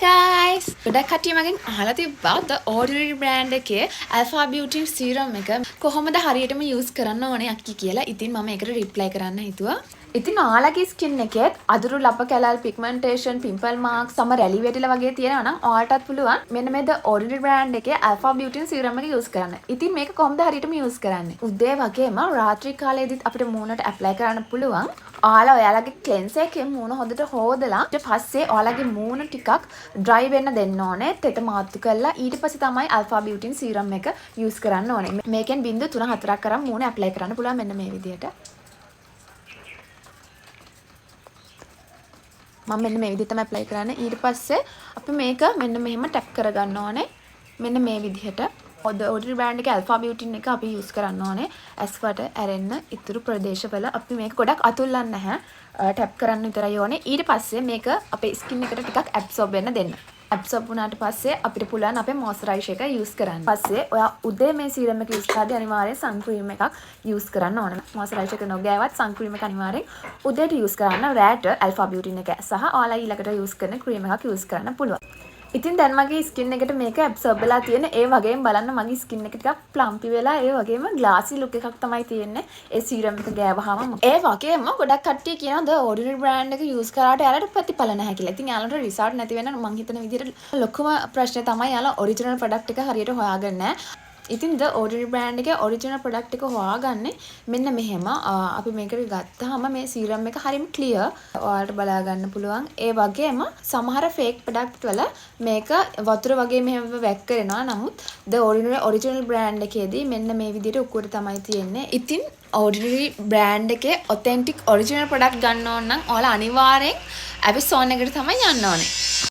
guys! ගොඩක් කට්ටිය මගෙන් අහලා තිබ්බා The Ordinary brand එකේ Alpha Beauty serum එක කොහොමද හරියටම use කරන්න ඕනේ අක්කි කියලා. ඉතින් මම ඒකට reply කරන්න හිතුවා. ඉතින් ඔයාලගේ skin එකේ අදුරු ලප කැලල් pigmentation pimple marks සම රැලි වැටිලා වගේ තියෙනවා නම් ඔයාලටත් පුළුවන් මෙන්න මේ The Ordinary brand එකේ Alpha Beauty serum එක use කරන්න. ඉතින් මේක කොහොමද හරියටම use කරන්නේ? උදේ වගේම රාත්‍රී කාලයේදීත් අපිට මූණට apply කරන්න පුළුවන්. ඔයාලගේ cleanser එකෙන් මූණ හොඳට හොදලා ඊට පස්සේ ඔයාලගේ මූණ ටිකක් dry වෙන්න දෙන්න ඕනේ. තෙත මාත්තු කරලා ඊට පස්සේ තමයි Alpha Beauty serum එක use කරන්න ඕනේ. මේකෙන් 0.3-4ක් කරන් මූණ apply කරන්න පුළුවන් මෙන්න මේ විදිහට. මම මෙන්න මේ විදිහට තමයි apply කරන්නේ. ඊට පස්සේ අපි මේක මෙන්න මෙහෙම tap කරගන්න ඕනේ. මෙන්න මේ විදිහට. The Ordinary brand එකේ Alpha Beauty එක අපි use කරන්න ඕනේ. ඇස්වට ඇරෙන්න ඉතුරු ප්‍රදේශවල අපි මේක ගොඩක් අතුල්ලන්නේ නැහැ. tap කරන්න විතරයි ඕනේ. ඊට පස්සේ මේක අපේ skin එකට ටිකක් absorb වෙන්න දෙන්න. absorb වුණාට පස්සේ අපිට පුළුවන් අපේ moisturizer එක use කරන්න. පස්සේ ඔයා උදේ මේ serum එක use කරද්දී අනිවාර්යෙන් sun cream එකක් use කරන්න ඕනේ. moisturizer එක නොගෑවත් sun cream එක අනිවාර්යෙන් උදේට use කරන්න. රැට Alpha Beauty එක සහ ඔයාලා ඊළඟට use කරන cream එකක් use කරන්න පුළුවන්. ඉතින් දැන් මගේ ස්කින් එකට මේක ඇබ්සර්බ් වෙලා තියෙන. ඒ වගේම බලන්න මගේ ස්කින් එක ටිකක් ප්ලම්පි වෙලා ඒ වගේම ග්ලාසි ලුක් එකක් තමයි තියෙන්නේ. ඒ සීරම් එක ගෑවහම. ඒ වගේම ගොඩක් කට්ටිය කියනවා The Ordinary brand එක use කරාට යාලට ප්‍රතිඵල නැහැ කියලා. ඉතින් යාලට රිසල්ට් නැති වෙන මං හිතන විදිහට ලොකුම ප්‍රශ්නේ තමයි යාලා ඔරිජිනල් ප්‍රොඩක්ට් එක හරියට හොයාගන්නේ නැහැ. ඉතින් The Ordinary brand එකේ ඔරිජිනල් ප්‍රොඩක්ට් එක හොයාගන්නේ මෙන්න මෙහෙම. අපි මේකට ගත්තාම මේ සීරම් එක හරියම ක්ලියර්. ඔයාලට බලා ගන්න පුළුවන්. ඒ වගේම සමහර ෆේක් ප්‍රොඩක්ට් වල මේක වතුර වගේ මෙහෙම වැක් කරනවා. නමුත් The Ordinary original brand එකේදී මෙන්න මේ විදිහට උකුර තමයි තියෙන්නේ. ඉතින් Ordinary brand එකේ authentic original product ගන්න ඕන නම් ඔයාලා අනිවාර්යෙන් Amazon එකට තමයි යන්න ඕනේ.